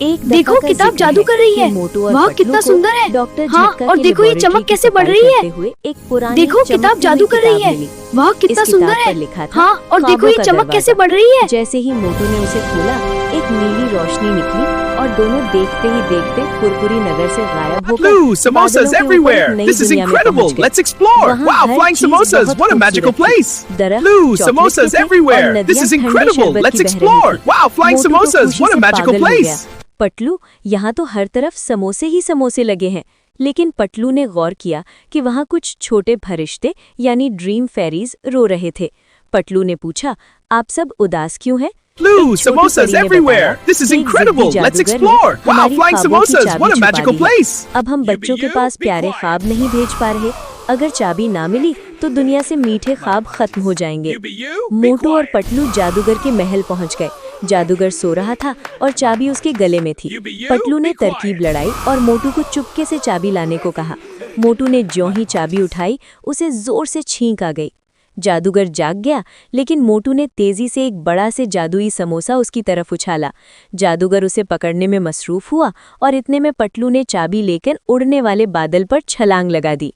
देखो किताब जादू कर रही है। वाह कितना सुंदर है। हाँ, और देखो ये चमक कैसे बढ़ रही है। देखो किताब जादू कर रही है। वाह कितना सुंदर है। हाँ, और देखो ये चमक कैसे बढ़ रही है। जैसे ही मोटू ने उसे खोला, एक नीली रोशनी निकली और दोनों देखते ही देखते फुरफुरी नगर से गायब होकर Blue samosas everywhere. This is incredible. Let's explore. Wow, flying samosas. What a magical place. Blue samosas everywhere. This is incredible. Let's explore. Wow, flying samosas. What a magical place. Patlu, यहाँ तो हर तरफ समोसे ही समोसे लगे हैं, लेकिन पटलू ने गौर किया कि वहाँ कुछ छोटे फरिश्ते यानी ड्रीम फेरीज रो रहे थे। पटलू ने पूछा, आप सब उदास क्यों हैं? Blue samosas everywhere. This is incredible. Let's explore. Wow, flying samosas. What a magical place. अब हम बच्चों के पास प्यारे ख्वाब नहीं भेज पा रहे। अगर चाबी ना मिली तो दुनिया से मीठे ख्वाब खत्म हो जाएंगे। मोटू और पटलू जादूगर के महल पहुंच गए। जादूगर सो रहा था और चाबी उसके गले में थी। पटलू ने तरकीब लड़ाई और मोटू को चुपके से चाबी लाने को कहा। मोटू ने ज्यों ही चाबी उठाई, उसे जोर से छींक आ गई। जादूगर जाग गया, लेकिन मोटू ने तेजी से एक बड़ा से जादुई समोसा उसकी तरफ उछाला। जादूगर उसे पकड़ने में मसरूफ हुआ और इतने में पटलू ने चाबी लेकर उड़ने वाले बादल पर छलांग लगा दी।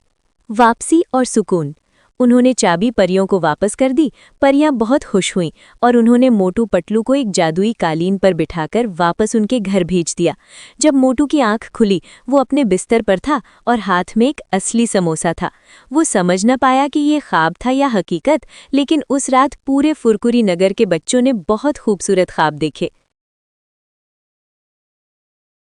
वापसी और सुकून। उन्होंने चाबी परियों को वापस कर दी। परियां बहुत खुश हुईं और उन्होंने मोटू पटलू को एक जादुई कालीन पर बिठाकर वापस उनके घर भेज दिया। जब मोटू की आंख खुली, वो अपने बिस्तर पर था और हाथ में एक असली समोसा था। वो समझ न पाया कि ये ख्वाब था या हकीकत, लेकिन उस रात पूरे फुरकुरी नगर के बच्चों ने बहुत खूबसूरत ख्वाब देखे।